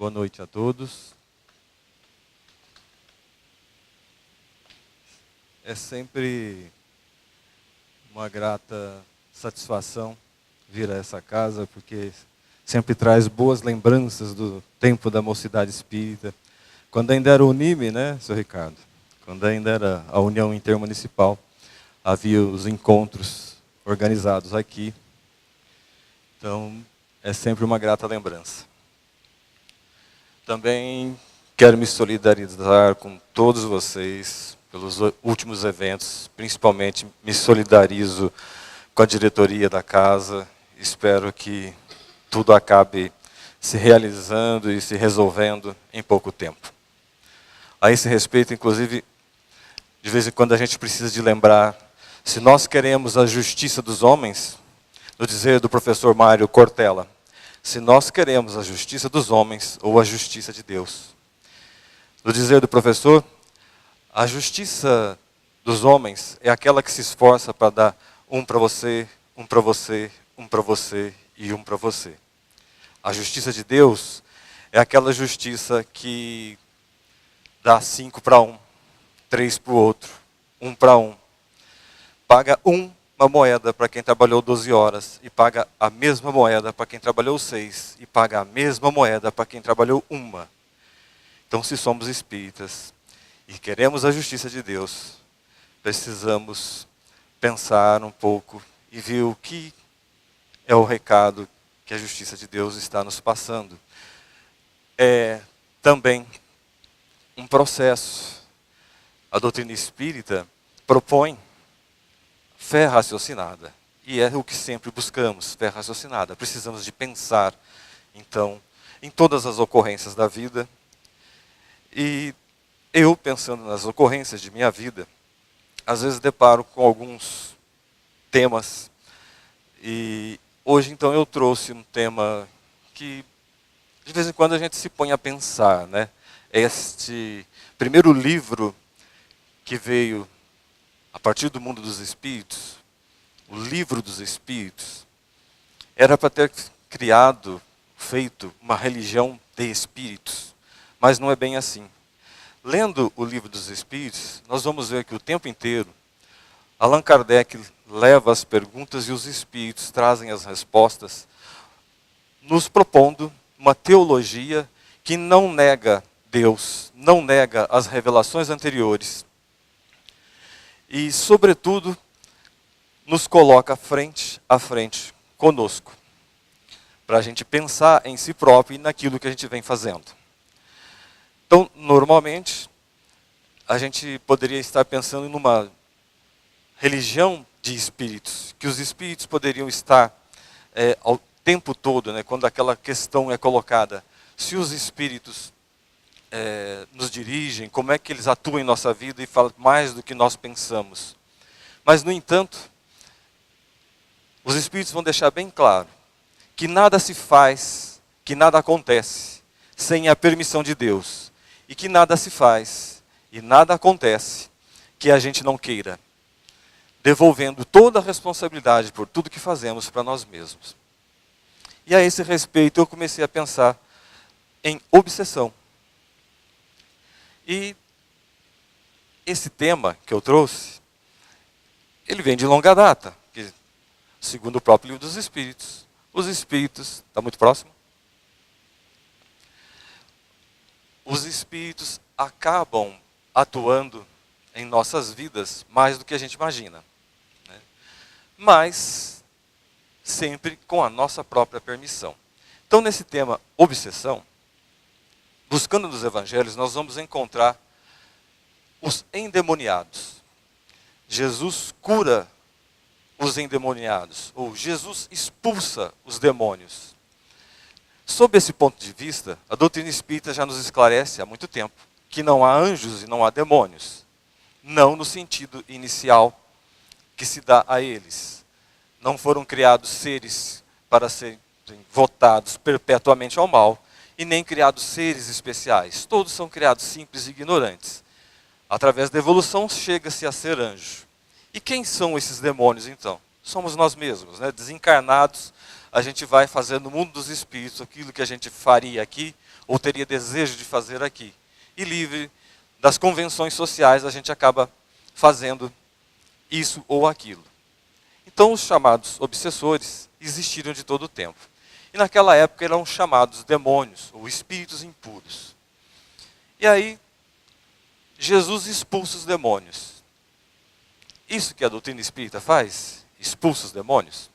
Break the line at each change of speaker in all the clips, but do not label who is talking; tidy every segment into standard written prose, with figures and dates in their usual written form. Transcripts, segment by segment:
Boa noite a todos. É sempre uma grata satisfação vir a essa casa, porque sempre traz boas lembranças do tempo da Mocidade Espírita. Quando ainda era Unime, né, seu Ricardo? Quando ainda era a União Intermunicipal, havia os encontros organizados aqui. Então, é sempre uma grata lembrança. Também quero me solidarizar com todos vocês pelos últimos eventos. Principalmente me solidarizo com a diretoria da casa. Espero que tudo acabe se realizando e se resolvendo em pouco tempo. A esse respeito, inclusive, de vez em quando a gente precisa de lembrar, se nós queremos a justiça dos homens, no dizer do professor Mário Cortella, se nós queremos a justiça dos homens ou a justiça de Deus. No dizer do professor, a justiça dos homens é aquela que se esforça para dar um para você, um para você, um para você e um para você. A justiça de Deus é aquela justiça que dá 5 para um, 3 para o outro, 1 para um. Paga uma moeda para quem trabalhou 12 horas e paga a mesma moeda para quem trabalhou 6 e paga a mesma moeda para quem trabalhou 1. Então, se somos espíritas e queremos a justiça de Deus, precisamos pensar um pouco e ver o que é o recado que a justiça de Deus está nos passando. É também um processo. A doutrina espírita propõe fé raciocinada. E é o que sempre buscamos, fé raciocinada. Precisamos de pensar, então, em todas as ocorrências da vida. E eu, pensando nas ocorrências de minha vida, às vezes deparo com alguns temas. E hoje, então, eu trouxe um tema que, de vez em quando, a gente se põe a pensar, né? Este primeiro livro que veio a partir do mundo dos espíritos, o livro dos espíritos, era para ter criado, feito uma religião de espíritos, mas não é bem assim. Lendo o livro dos espíritos, nós vamos ver que o tempo inteiro, Allan Kardec leva as perguntas e os espíritos trazem as respostas, nos propondo uma teologia que não nega Deus, não nega as revelações anteriores, e, sobretudo, nos coloca frente a frente conosco, para a gente pensar em si próprio e naquilo que a gente vem fazendo. Então, normalmente, a gente poderia estar pensando numa religião de espíritos, que os espíritos poderiam estar ao tempo todo, né, quando aquela questão é colocada, se os espíritos nos dirigem, como é que eles atuam em nossa vida e falam mais do que nós pensamos. Mas, no entanto, os espíritos vão deixar bem claro que nada se faz, que nada acontece sem a permissão de Deus. E que nada se faz e nada acontece que a gente não queira, devolvendo toda a responsabilidade por tudo que fazemos para nós mesmos. E a esse respeito eu comecei a pensar em obsessão. E esse tema que eu trouxe, ele vem de longa data, que, segundo o próprio livro dos Espíritos, os Espíritos, está muito próximo? Os Espíritos acabam atuando em nossas vidas mais do que a gente imagina, né? Mas sempre com a nossa própria permissão. Então, nesse tema obsessão, buscando nos evangelhos, nós vamos encontrar os endemoniados. Jesus cura os endemoniados, ou Jesus expulsa os demônios. Sob esse ponto de vista, a doutrina espírita já nos esclarece há muito tempo que não há anjos e não há demônios. Não no sentido inicial que se dá a eles. Não foram criados seres para serem votados perpetuamente ao mal, e nem criados seres especiais. Todos são criados simples e ignorantes. Através da evolução chega-se a ser anjo. E quem são esses demônios então? Somos nós mesmos, desencarnados. A gente vai fazer no mundo dos espíritos aquilo que a gente faria aqui, ou teria desejo de fazer aqui. E livre das convenções sociais, a gente acaba fazendo isso ou aquilo. Então, os chamados obsessores existiram de todo o tempo. E naquela época eram chamados demônios, ou espíritos impuros. E aí, Jesus expulsa os demônios. Isso que a doutrina espírita faz? Expulsa os demônios?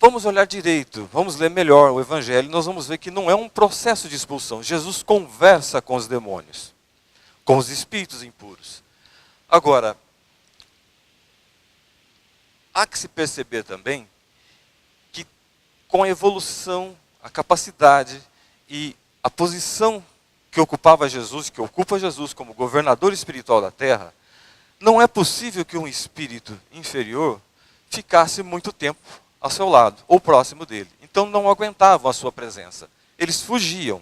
Vamos olhar direito, vamos ler melhor o Evangelho, e nós vamos ver que não é um processo de expulsão. Jesus conversa com os demônios, com os espíritos impuros. Agora, há que se perceber também que com a evolução, a capacidade e a posição que ocupava Jesus, que ocupa Jesus como governador espiritual da Terra, não é possível que um espírito inferior ficasse muito tempo ao seu lado, ou próximo dele. Então não aguentavam a sua presença. Eles fugiam.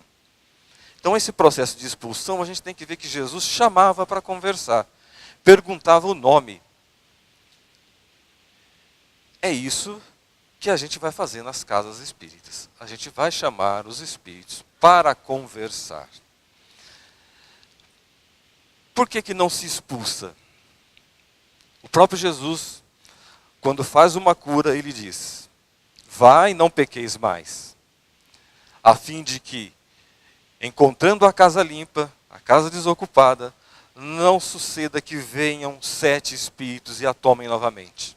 Então esse processo de expulsão, a gente tem que ver que Jesus chamava para conversar. Perguntava o nome. É isso que a gente vai fazer nas casas espíritas. A gente vai chamar os espíritos para conversar. Por que não se expulsa? O próprio Jesus, quando faz uma cura, ele diz: vai e não pequeis mais, a fim de que, encontrando a casa limpa, a casa desocupada, não suceda que venham 7 espíritos e a tomem novamente.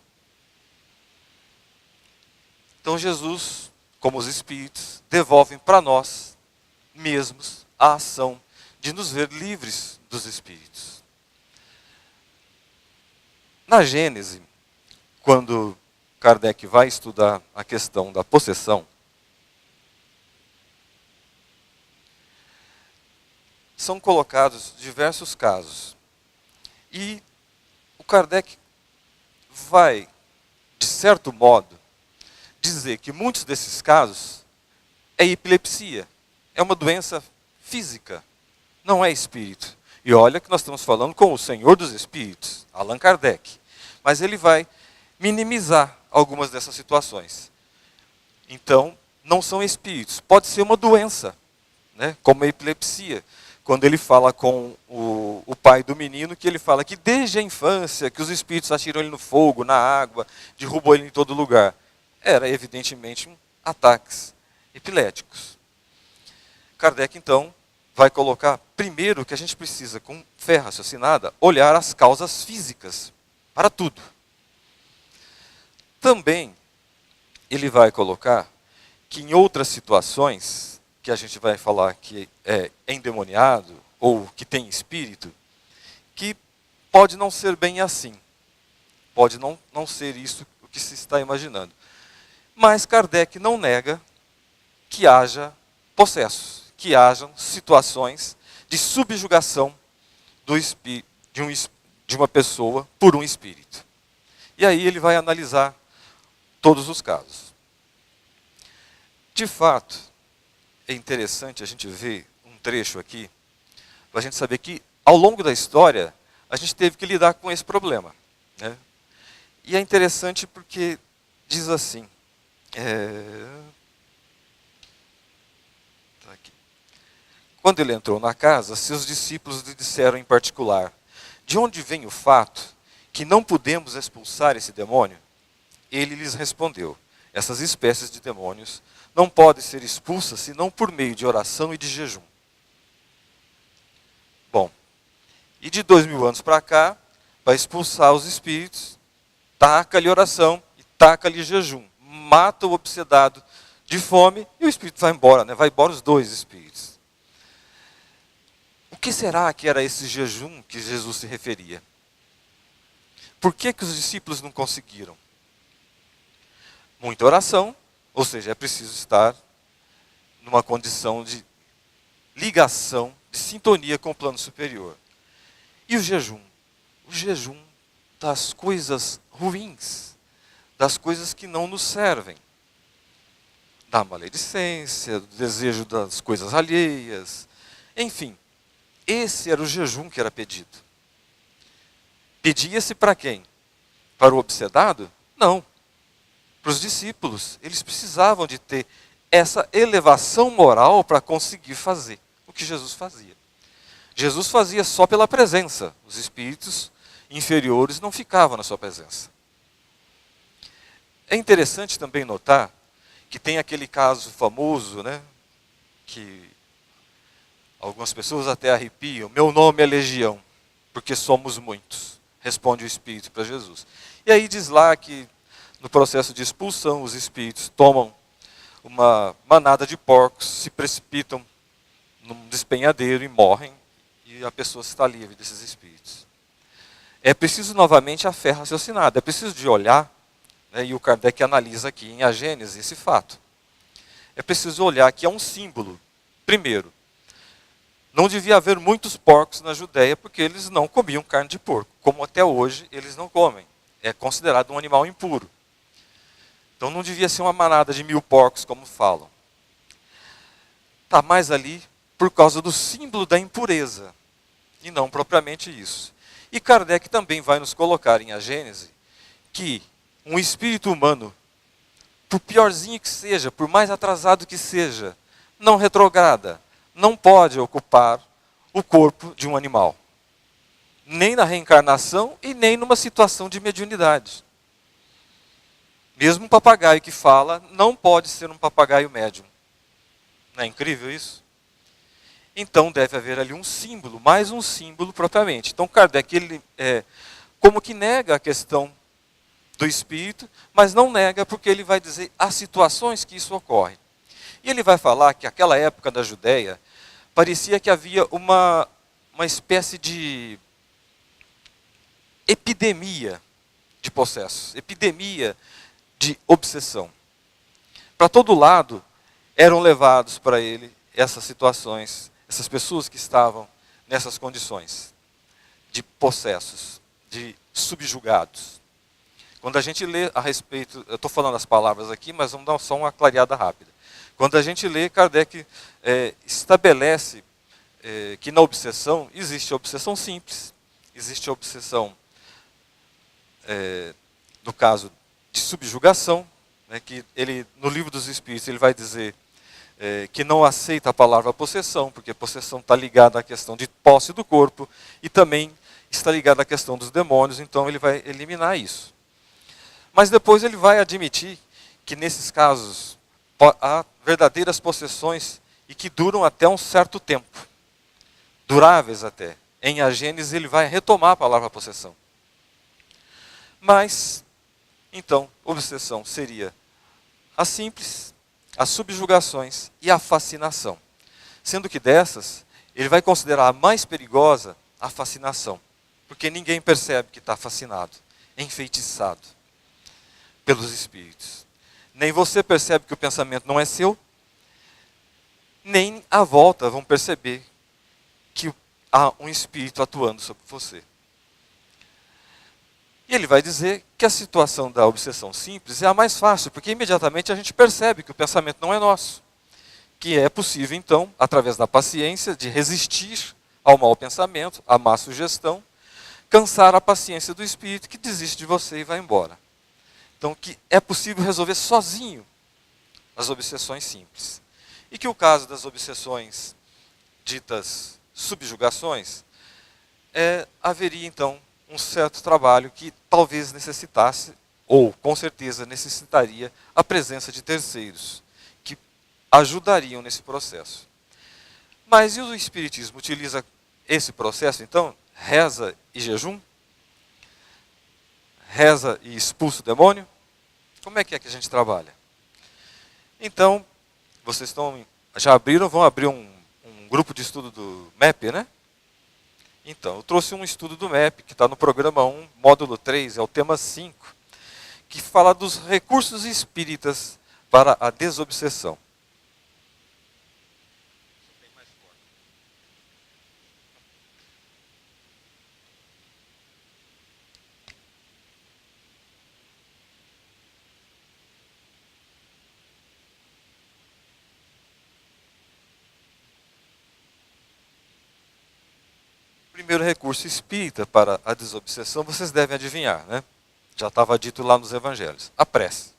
Então Jesus, como os espíritos, devolvem para nós mesmos a ação de nos ver livres dos espíritos. Na Gênese, quando Kardec vai estudar a questão da possessão, são colocados diversos casos. E o Kardec vai, de certo modo, dizer que muitos desses casos é epilepsia, é uma doença física, não é espírito. E olha que nós estamos falando com o Senhor dos Espíritos, Allan Kardec. Mas ele vai minimizar algumas dessas situações. Então, não são espíritos. Pode ser uma doença, né, como a epilepsia. Quando ele fala com o pai do menino, que ele fala que desde a infância, que os espíritos atiram ele no fogo, na água, derrubam ele em todo lugar. Era, evidentemente, ataques epiléticos. Kardec, então, vai colocar, primeiro, que a gente precisa, com fé raciocinada, olhar as causas físicas para tudo. Também, ele vai colocar que em outras situações, que a gente vai falar que é endemoniado, ou que tem espírito, que pode não ser bem assim. Pode não ser isso o que se está imaginando. Mas Kardec não nega que haja possessos, que hajam situações de subjugação de uma pessoa por um espírito. E aí ele vai analisar todos os casos. De fato, é interessante a gente ver um trecho aqui, para a gente saber que, ao longo da história, a gente teve que lidar com esse problema, né? E é interessante porque diz assim, quando ele entrou na casa, seus discípulos lhe disseram em particular: de onde vem o fato que não podemos expulsar esse demônio? Ele lhes respondeu: essas espécies de demônios não podem ser expulsas senão por meio de oração e de jejum. Bom, e de 2000 anos para cá, para expulsar os espíritos, taca-lhe oração e taca-lhe jejum. Mata o obsedado de fome e o espírito vai embora, né? Vai embora os 2 espíritos. O que será que era esse jejum que Jesus se referia? Por que os discípulos não conseguiram? Muita oração, ou seja, é preciso estar numa condição de ligação, de sintonia com o plano superior. E o jejum? O jejum das coisas ruins, das coisas que não nos servem. Da maledicência, do desejo das coisas alheias, enfim. Esse era o jejum que era pedido. Pedia-se para quem? Para o obsedado? Não. Para os discípulos. Eles precisavam de ter essa elevação moral para conseguir fazer o que Jesus fazia. Jesus fazia só pela presença. Os espíritos inferiores não ficavam na sua presença. É interessante também notar que tem aquele caso famoso, né, que algumas pessoas até arrepiam. Meu nome é Legião, porque somos muitos, responde o espírito para Jesus. E aí diz lá que no processo de expulsão os espíritos tomam uma manada de porcos, se precipitam num despenhadeiro e morrem, e a pessoa está livre desses espíritos. É preciso novamente a fé raciocinada, é preciso de olhar, né, e o Kardec analisa aqui em A Gênese esse fato. É preciso olhar que é um símbolo. Primeiro, não devia haver muitos porcos na Judéia, porque eles não comiam carne de porco, como até hoje eles não comem. É considerado um animal impuro. Então não devia ser uma manada de 1000 porcos, como falam. Está mais ali por causa do símbolo da impureza, e não propriamente isso. E Kardec também vai nos colocar em A Gênese que um espírito humano, por piorzinho que seja, por mais atrasado que seja, não retrograda, não pode ocupar o corpo de um animal. Nem na reencarnação e nem numa situação de mediunidade. Mesmo um papagaio que fala não pode ser um papagaio médium. Não é incrível isso? Então deve haver ali um símbolo, mais um símbolo propriamente. Então Kardec, ele como que nega a questão do espírito, mas não nega porque ele vai dizer as situações que isso ocorre. E ele vai falar que aquela época da Judéia, parecia que havia uma espécie de epidemia de possessos, epidemia de obsessão. Para todo lado eram levados para ele essas situações, essas pessoas que estavam nessas condições de possessos, de subjugados. Quando a gente lê a respeito, eu estou falando as palavras aqui, mas vamos dar só uma clareada rápida. Quando a gente lê, Kardec estabelece que na obsessão existe a obsessão simples, existe a obsessão, no caso de subjugação, né, que ele, no Livro dos Espíritos, ele vai dizer que não aceita a palavra possessão, porque possessão está ligada à questão de posse do corpo e também está ligada à questão dos demônios, então ele vai eliminar isso. Mas depois ele vai admitir que nesses casos há verdadeiras possessões e que duram até um certo tempo, duráveis até. Em A Gênese ele vai retomar a palavra possessão. Mas, então, obsessão seria a simples, as subjugações e a fascinação. Sendo que dessas, ele vai considerar a mais perigosa a fascinação. Porque ninguém percebe que está fascinado, enfeitiçado pelos espíritos. Nem você percebe que o pensamento não é seu, nem à volta vão perceber que há um espírito atuando sobre você. E ele vai dizer que a situação da obsessão simples é a mais fácil, porque imediatamente a gente percebe que o pensamento não é nosso. Que é possível, então, através da paciência, de resistir ao mau pensamento, à má sugestão, cansar a paciência do espírito que desiste de você e vai embora. Então, que é possível resolver sozinho as obsessões simples. E que o caso das obsessões ditas subjugações, haveria, então, um certo trabalho que talvez necessitasse, ou com certeza necessitaria, a presença de terceiros, que ajudariam nesse processo. Mas e o Espiritismo utiliza esse processo, então? Reza e jejum? Reza e expulsa o demônio? Como é que a gente trabalha? Então, vocês já abriram, vão abrir um grupo de estudo do MEP, né? Então, eu trouxe um estudo do MEP, que está no programa 1, módulo 3, é o tema 5, que fala dos recursos espíritas para a desobsessão. Primeiro recurso espírita para a desobsessão, vocês devem adivinhar, né? Já estava dito lá nos evangelhos. A prece.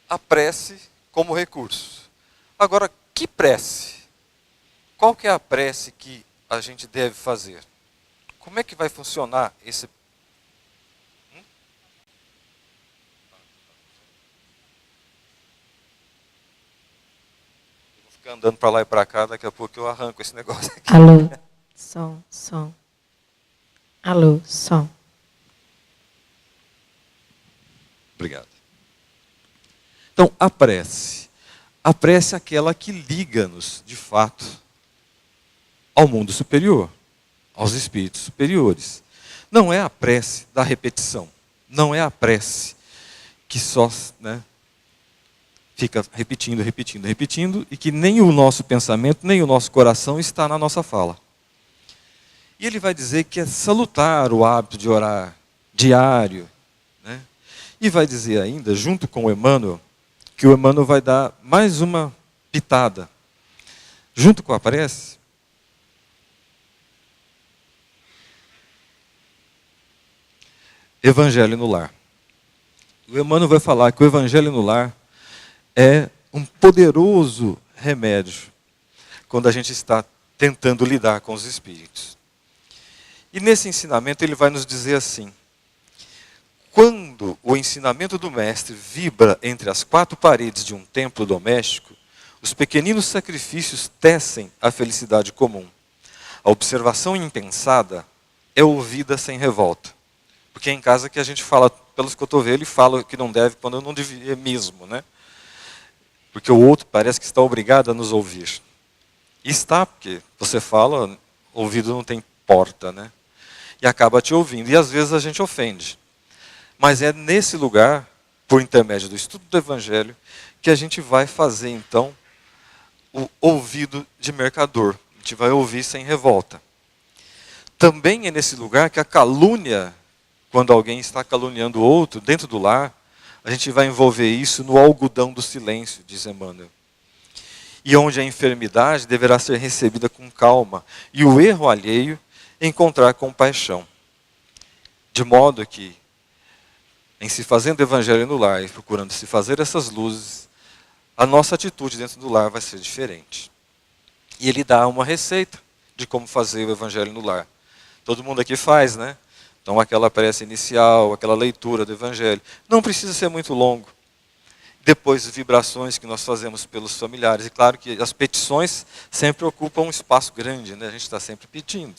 a prece como recurso. Agora, que prece? Qual que é a prece que a gente deve fazer? Como é que vai funcionar esse... Vou ficar andando para lá e para cá, daqui a pouco eu arranco esse negócio aqui.
Alô, som, som. Alô, som.
Obrigado. Então, a prece. A prece é aquela que liga-nos, de fato, ao mundo superior, aos espíritos superiores. Não é a prece da repetição. Não é a prece que só, né, fica repetindo, repetindo, repetindo, e que nem o nosso pensamento, nem o nosso coração está na nossa fala. E ele vai dizer que é salutar o hábito de orar diário, né? E vai dizer ainda, junto com o Emmanuel, que o Emmanuel vai dar mais uma pitada. Junto com a prece, Evangelho no lar. O Emmanuel vai falar que o Evangelho no lar é um poderoso remédio quando a gente está tentando lidar com os espíritos. E nesse ensinamento ele vai nos dizer assim: quando o ensinamento do mestre vibra entre as quatro paredes de um templo doméstico, os pequeninos sacrifícios tecem a felicidade comum. A observação impensada é ouvida sem revolta. Porque é em casa que a gente fala pelos cotovelos e fala que não deve quando não devia mesmo, né? Porque o outro parece que está obrigado a nos ouvir. E está, porque você fala, o ouvido não tem porta, né? E acaba te ouvindo. E às vezes a gente ofende. Mas é nesse lugar, por intermédio do estudo do Evangelho, que a gente vai fazer, então, o ouvido de mercador. A gente vai ouvir sem revolta. Também é nesse lugar que a calúnia, quando alguém está caluniando o outro, dentro do lar, a gente vai envolver isso no algodão do silêncio, diz Emmanuel. E onde a enfermidade deverá ser recebida com calma, e o erro alheio encontrar compaixão. De modo que, em se fazendo evangelho no lar e procurando se fazer essas luzes, a nossa atitude dentro do lar vai ser diferente. E ele dá uma receita de como fazer o evangelho no lar. Todo mundo aqui faz, né? Então aquela prece inicial, aquela leitura do evangelho. Não precisa ser muito longo. Depois vibrações que nós fazemos pelos familiares. E claro que as petições sempre ocupam um espaço grande, né? A gente está sempre pedindo.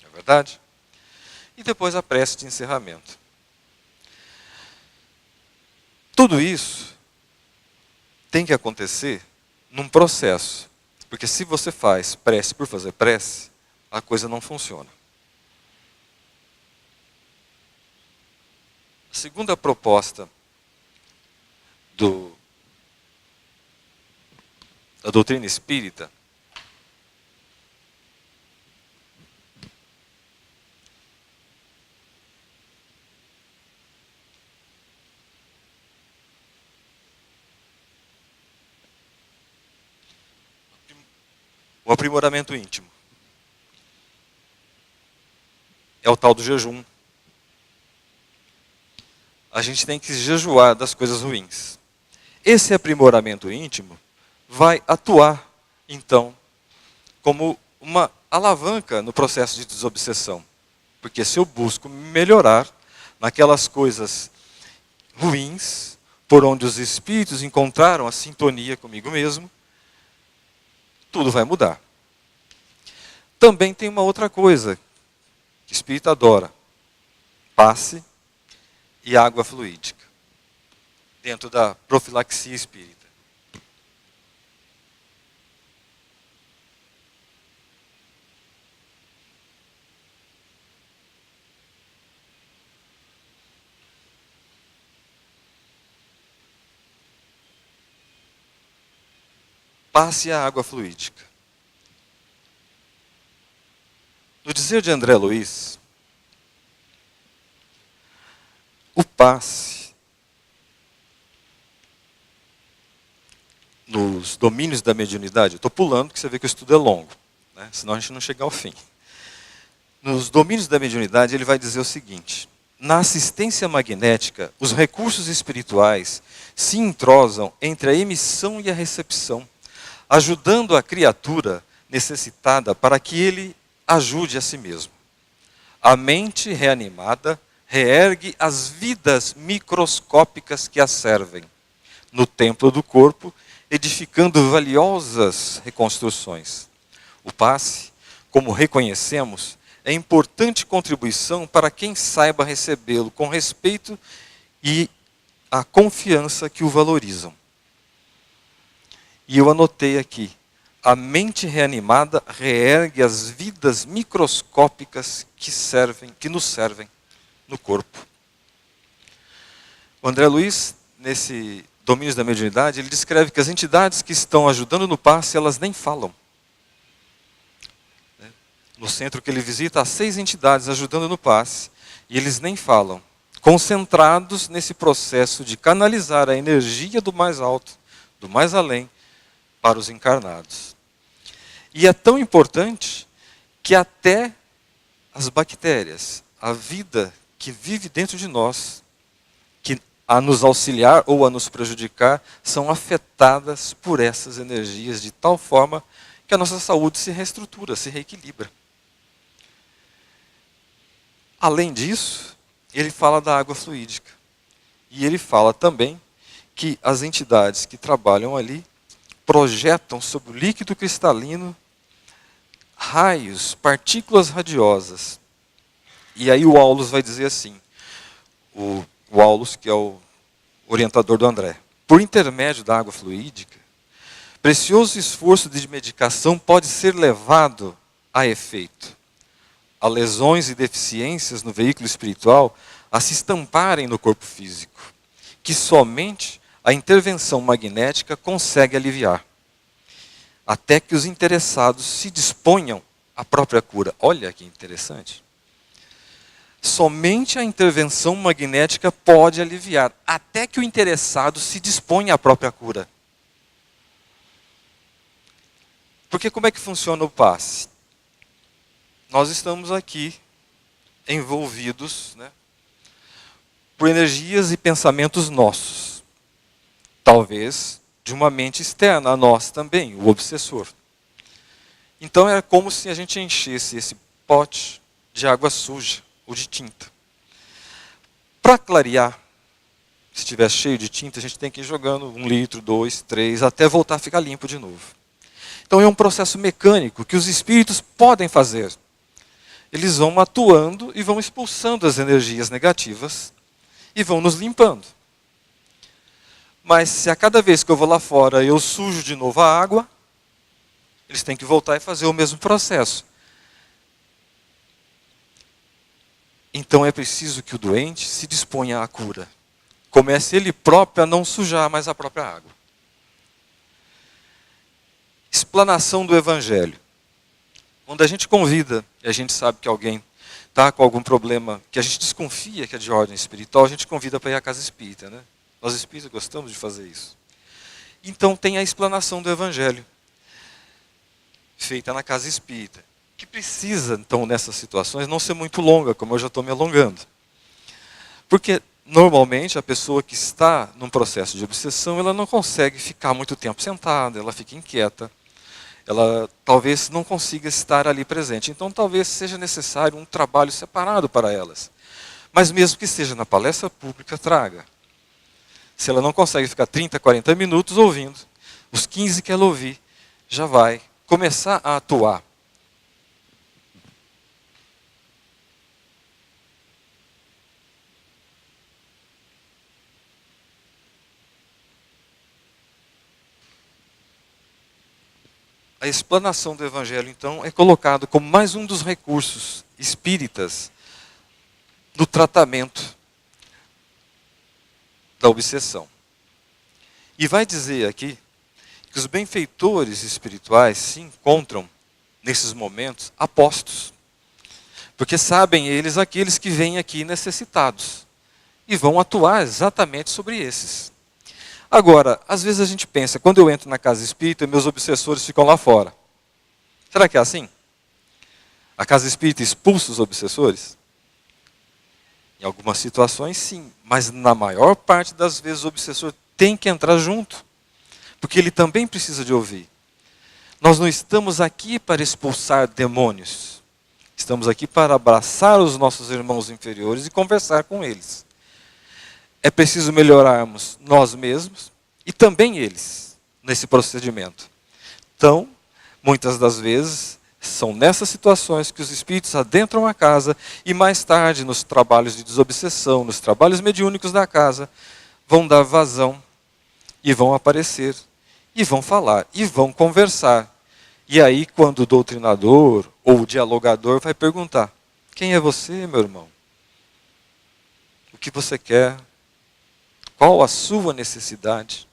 Não é verdade? E depois a prece de encerramento. Tudo isso tem que acontecer num processo. Porque se você faz prece por fazer prece, a coisa não funciona. A segunda proposta da doutrina espírita o aprimoramento íntimo. É o tal do jejum. A gente tem que jejuar das coisas ruins. Esse aprimoramento íntimo vai atuar, então, como uma alavanca no processo de desobsessão. Porque se eu busco melhorar naquelas coisas ruins, por onde os espíritos encontraram a sintonia comigo mesmo, tudo vai mudar. Também tem uma outra coisa que o espírito adora: passe e água fluídica, dentro da profilaxia espírita. Passe a água fluídica. No dizer de André Luiz, o passe nos domínios da mediunidade, eu estou pulando porque você vê que o estudo é longo, né? Senão a gente não chega ao fim. Nos domínios da mediunidade ele vai dizer o seguinte: na assistência magnética, os recursos espirituais se entrosam entre a emissão e a recepção, ajudando a criatura necessitada para que ele ajude a si mesmo. A mente reanimada reergue as vidas microscópicas que a servem no templo do corpo, edificando valiosas reconstruções. O passe, como reconhecemos, é importante contribuição para quem saiba recebê-lo com respeito e a confiança que o valorizam. E eu anotei aqui, a mente reanimada reergue as vidas microscópicas que nos servem no corpo. O André Luiz, nesse Domínios da Mediunidade, ele descreve que as entidades que estão ajudando no passe, elas nem falam. No centro que ele visita, há 6 entidades ajudando no passe, e eles nem falam, concentrados nesse processo de canalizar a energia do mais alto, do mais além, para os encarnados. E é tão importante que até as bactérias, a vida que vive dentro de nós, que a nos auxiliar ou a nos prejudicar, são afetadas por essas energias de tal forma que a nossa saúde se reestrutura, se reequilibra. Além disso, ele fala da água fluídica. E ele fala também que as entidades que trabalham ali projetam sobre o líquido cristalino raios, partículas radiosas. E aí o Aulus vai dizer assim, o Aulus, que é o orientador do André, por intermédio da água fluídica, precioso esforço de medicação pode ser levado a efeito. A lesões e deficiências no veículo espiritual a se estamparem no corpo físico, que somente a intervenção magnética consegue aliviar, até que os interessados se disponham à própria cura. Olha que interessante. Somente a intervenção magnética pode aliviar, até que o interessado se disponha à própria cura. Porque como é que funciona o passe? Nós estamos aqui envolvidos, né, por energias e pensamentos nossos. Talvez de uma mente externa a nós também, o obsessor. Então é como se a gente enchesse esse pote de água suja ou de tinta. Para clarear, se estiver cheio de tinta, a gente tem que ir jogando 1 litro, 2, 3, até voltar a ficar limpo de novo. Então é um processo mecânico que os espíritos podem fazer. Eles vão atuando e vão expulsando as energias negativas e vão nos limpando. Mas se a cada vez que eu vou lá fora eu sujo de novo a água, eles têm que voltar e fazer o mesmo processo. Então é preciso que o doente se disponha à cura. Comece ele próprio a não sujar mais a própria água. Explanação do Evangelho. Quando a gente convida, e a gente sabe que alguém está com algum problema, que a gente desconfia que é de ordem espiritual, a gente convida para ir à casa espírita, né? Nós espíritas gostamos de fazer isso. Então tem a explanação do Evangelho, feita na casa espírita, que precisa, então, nessas situações, não ser muito longa, como eu já estou me alongando. Porque, normalmente, a pessoa que está num processo de obsessão, ela não consegue ficar muito tempo sentada, ela fica inquieta. Ela talvez não consiga estar ali presente. Então talvez seja necessário um trabalho separado para elas. Mas mesmo que seja na palestra pública, traga. Se ela não consegue ficar 30, 40 minutos ouvindo, os 15 que ela ouvir, já vai começar a atuar. A explanação do Evangelho, então, é colocado como mais um dos recursos espíritas do tratamento da obsessão. E vai dizer aqui que os benfeitores espirituais se encontram, nesses momentos, apostos. Porque sabem eles aqueles que vêm aqui necessitados. E vão atuar exatamente sobre esses. Agora, às vezes a gente pensa, quando eu entro na casa espírita, meus obsessores ficam lá fora. Será que é assim? A casa espírita expulsa os obsessores? Em algumas situações, sim, mas na maior parte das vezes o obsessor tem que entrar junto, porque ele também precisa de ouvir. Nós não estamos aqui para expulsar demônios. Estamos aqui para abraçar os nossos irmãos inferiores e conversar com eles. É preciso melhorarmos nós mesmos e também eles nesse procedimento. Então, muitas das vezes, são nessas situações que os espíritos adentram a casa e mais tarde, nos trabalhos de desobsessão, nos trabalhos mediúnicos da casa, vão dar vazão e vão aparecer, e vão falar, e vão conversar. E aí, quando o doutrinador ou o dialogador vai perguntar: quem é você, meu irmão? O que você quer? Qual a sua necessidade?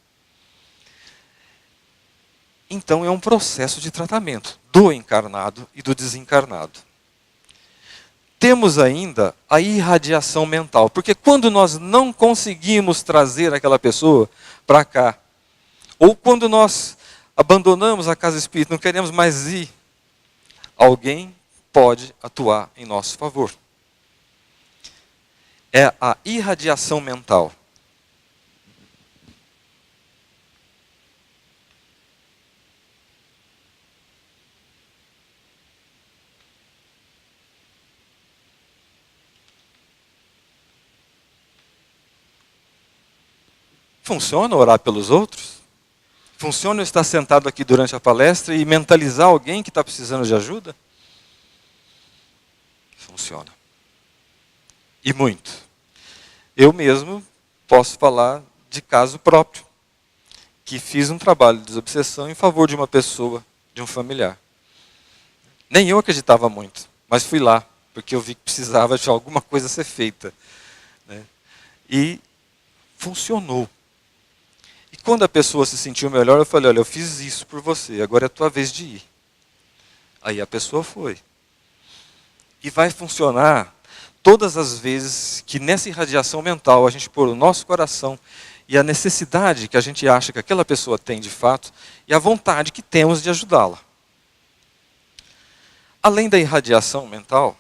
Então é um processo de tratamento do encarnado e do desencarnado. Temos ainda a irradiação mental, porque quando nós não conseguimos trazer aquela pessoa para cá, ou quando nós abandonamos a casa espírita, não queremos mais ir, alguém pode atuar em nosso favor. É a irradiação mental. Funciona orar pelos outros? Funciona eu estar sentado aqui durante a palestra e mentalizar alguém que está precisando de ajuda? Funciona. E muito. Eu mesmo posso falar de caso próprio, que fiz um trabalho de desobsessão em favor de uma pessoa, de um familiar. Nem eu acreditava muito, mas fui lá, porque eu vi que precisava de alguma coisa ser feita. Né? E funcionou. E quando a pessoa se sentiu melhor, eu falei: olha, eu fiz isso por você, agora é a tua vez de ir. Aí a pessoa foi. E vai funcionar todas as vezes que nessa irradiação mental a gente pôr o nosso coração e a necessidade que a gente acha que aquela pessoa tem de fato e a vontade que temos de ajudá-la. Além da irradiação mental,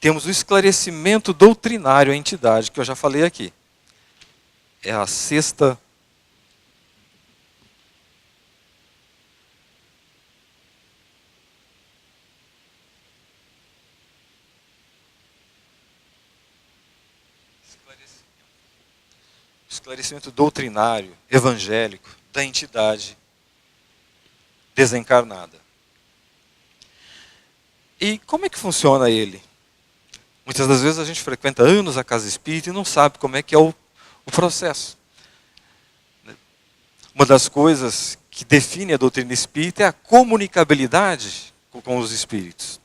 temos o esclarecimento doutrinário à entidade, que eu já falei aqui. É a sexta esclarecimento doutrinário, evangélico, da entidade desencarnada. E como é que funciona ele? Muitas das vezes a gente frequenta anos a casa espírita e não sabe como é que é o processo. Uma das coisas que define a doutrina espírita é a comunicabilidade com os espíritos.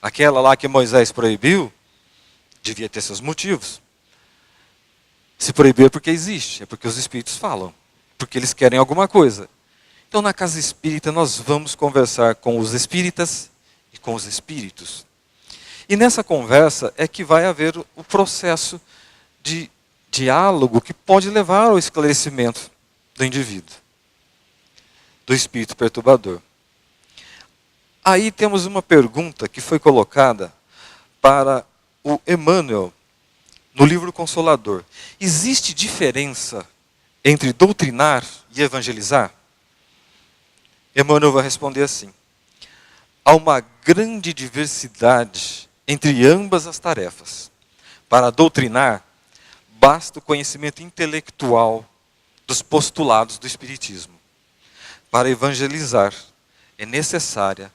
Aquela lá que Moisés proibiu, devia ter seus motivos. Se proibir é porque existe, é porque os espíritos falam, porque eles querem alguma coisa. Então na casa espírita nós vamos conversar com os espíritas e com os espíritos. E nessa conversa é que vai haver o processo de diálogo que pode levar ao esclarecimento do indivíduo, do espírito perturbador. Aí temos uma pergunta que foi colocada para o Emmanuel, no livro Consolador. Existe diferença entre doutrinar e evangelizar? Emmanuel vai responder assim: há uma grande diversidade entre ambas as tarefas. Para doutrinar, basta o conhecimento intelectual dos postulados do Espiritismo. Para evangelizar, é necessária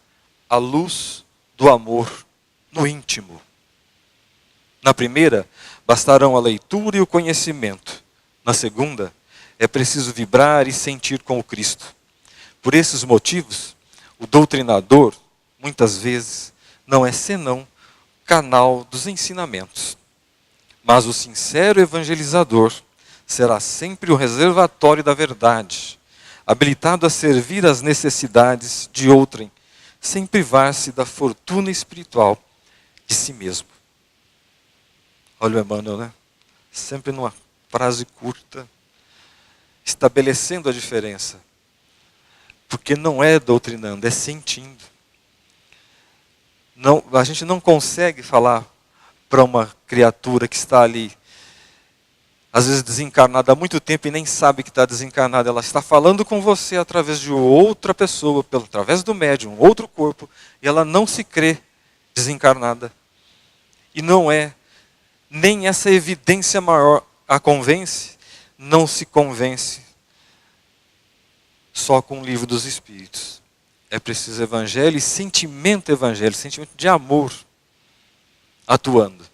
a luz do amor no íntimo. Na primeira, bastarão a leitura e o conhecimento. Na segunda, é preciso vibrar e sentir com o Cristo. Por esses motivos, o doutrinador, muitas vezes, não é senão canal dos ensinamentos. Mas o sincero evangelizador será sempre o reservatório da verdade, habilitado a servir às necessidades de outrem, sem privar-se da fortuna espiritual de si mesmo. Olha o Emmanuel, né? Sempre numa frase curta, estabelecendo a diferença. Porque não é doutrinando, é sentindo. Não, a gente não consegue falar para uma criatura que está ali, às vezes desencarnada há muito tempo e nem sabe que está desencarnada. Ela está falando com você através de outra pessoa, através do médium, outro corpo, e ela não se crê desencarnada. E não é, nem essa evidência maior a convence, não se convence só com o livro dos Espíritos. É preciso evangelho e sentimento evangélico, sentimento de amor atuando.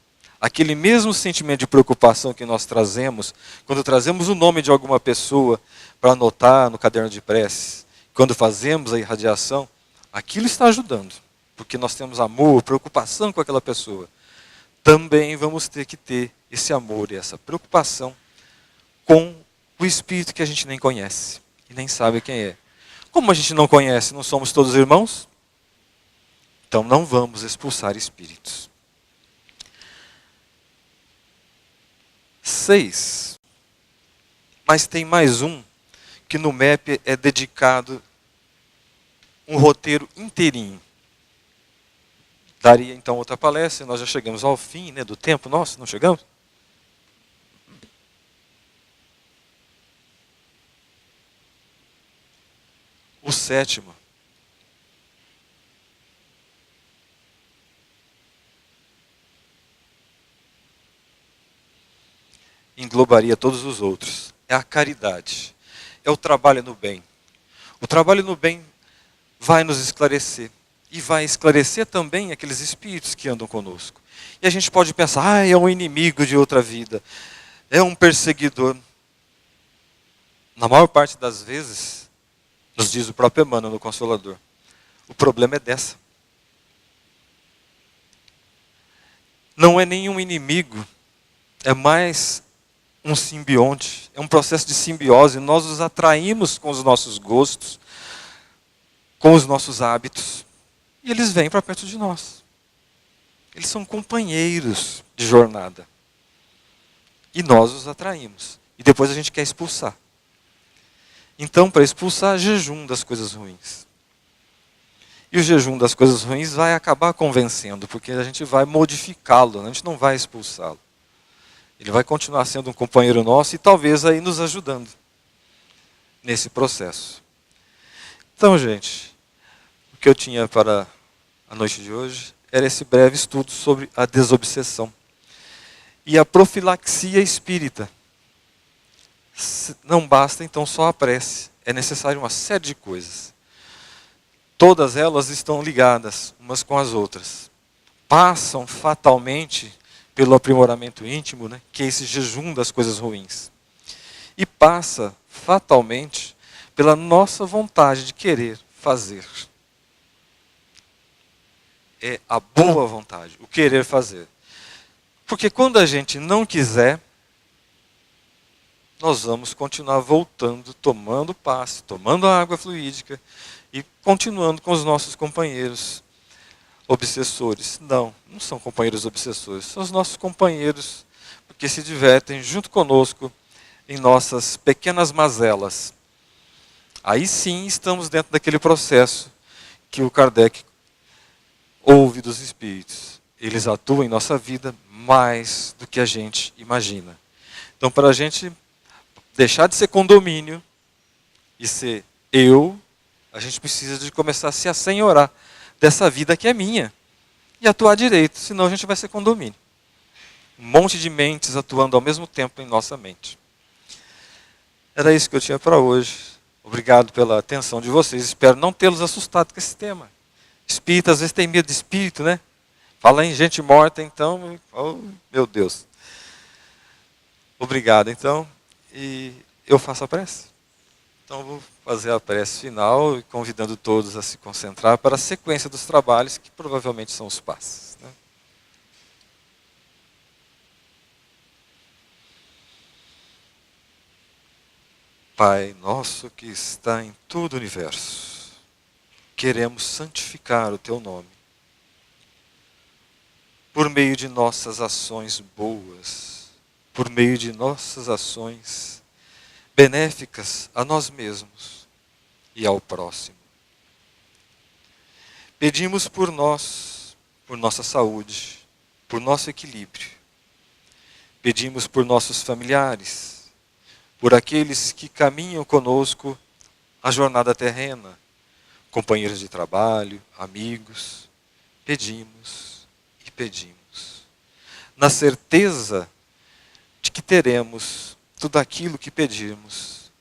Aquele mesmo sentimento de preocupação que nós trazemos, quando trazemos o nome de alguma pessoa para anotar no caderno de prece, quando fazemos a irradiação, aquilo está ajudando, porque nós temos amor, preocupação com aquela pessoa. Também vamos ter que ter esse amor e essa preocupação com o espírito que a gente nem conhece e nem sabe quem é. Como a gente não conhece, não somos todos irmãos? Então não vamos expulsar espíritos. 6. Mas tem mais um, que no MEP é dedicado um roteiro inteirinho. Daria então outra palestra, nós já chegamos ao fim, né, do tempo nosso, não chegamos? O 7º. Englobaria todos os outros. É a caridade. É o trabalho no bem. O trabalho no bem vai nos esclarecer. E vai esclarecer também aqueles espíritos que andam conosco. E a gente pode pensar, é um inimigo de outra vida. É um perseguidor. Na maior parte das vezes, nos diz o próprio Emmanuel no Consolador, o problema é dessa. Não é nenhum inimigo, é mais um simbionte, é um processo de simbiose. Nós os atraímos com os nossos gostos, com os nossos hábitos, e eles vêm para perto de nós. Eles são companheiros de jornada. E nós os atraímos. E depois a gente quer expulsar. Então, para expulsar, jejum das coisas ruins. E o jejum das coisas ruins vai acabar convencendo, porque a gente vai modificá-lo, a gente não vai expulsá-lo. Ele vai continuar sendo um companheiro nosso e talvez aí nos ajudando nesse processo. Então, gente, o que eu tinha para a noite de hoje era esse breve estudo sobre a desobsessão. E a profilaxia espírita. Não basta então só a prece, é necessário uma série de coisas. Todas elas estão ligadas umas com as outras. Passam fatalmente pelo aprimoramento íntimo, né, que é esse jejum das coisas ruins. E passa fatalmente pela nossa vontade de querer fazer. É a boa vontade, o querer fazer. Porque quando a gente não quiser, nós vamos continuar voltando, tomando passe, tomando a água fluídica e continuando com os nossos companheiros obsessores. Não são companheiros obsessores, são os nossos companheiros, porque se divertem junto conosco em nossas pequenas mazelas. Aí sim estamos dentro daquele processo que o Kardec ouve dos espíritos. Eles atuam em nossa vida mais do que a gente imagina. Então, para a gente deixar de ser condomínio e ser eu, a gente precisa de começar a se assenhorar dessa vida que é minha e atuar direito, senão a gente vai ser condomínio. Um monte de mentes atuando ao mesmo tempo em nossa mente. Era isso que eu tinha para hoje. Obrigado pela atenção de vocês. Espero não tê-los assustado com esse tema. Espírito, às vezes tem medo de espírito, né? Fala em gente morta, então, oh, meu Deus. Obrigado, então. E eu faço a prece. Então, vou fazer a prece final, convidando todos a se concentrar para a sequência dos trabalhos, que provavelmente são os passos, né? Pai nosso que está em todo o universo, queremos santificar o Teu nome, por meio de nossas ações boas, por meio de nossas ações benéficas a nós mesmos e ao próximo. Pedimos por nós, por nossa saúde, por nosso equilíbrio. Pedimos por nossos familiares, por aqueles que caminham conosco a jornada terrena, companheiros de trabalho, amigos. Pedimos e pedimos, na certeza de que teremos tudo aquilo que pedirmos,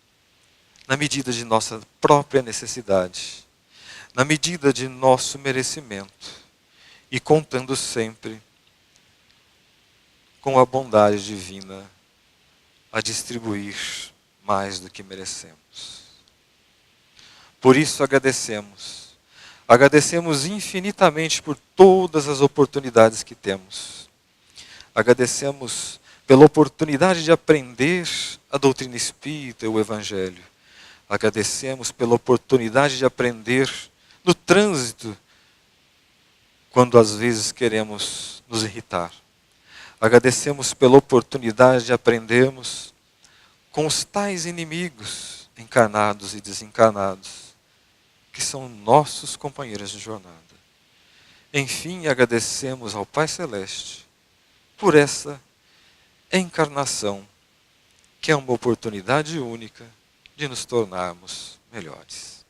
na medida de nossa própria necessidade, na medida de nosso merecimento, e contando sempre com a bondade divina a distribuir mais do que merecemos. Por isso agradecemos. Agradecemos infinitamente por todas as oportunidades que temos. Agradecemos pela oportunidade de aprender a doutrina espírita e o Evangelho. Agradecemos pela oportunidade de aprender no trânsito, quando às vezes queremos nos irritar. Agradecemos pela oportunidade de aprendermos com os tais inimigos, encarnados e desencarnados, que são nossos companheiros de jornada. Enfim, agradecemos ao Pai Celeste por essa encarnação, que é uma oportunidade única de nos tornarmos melhores.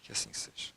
Que assim seja.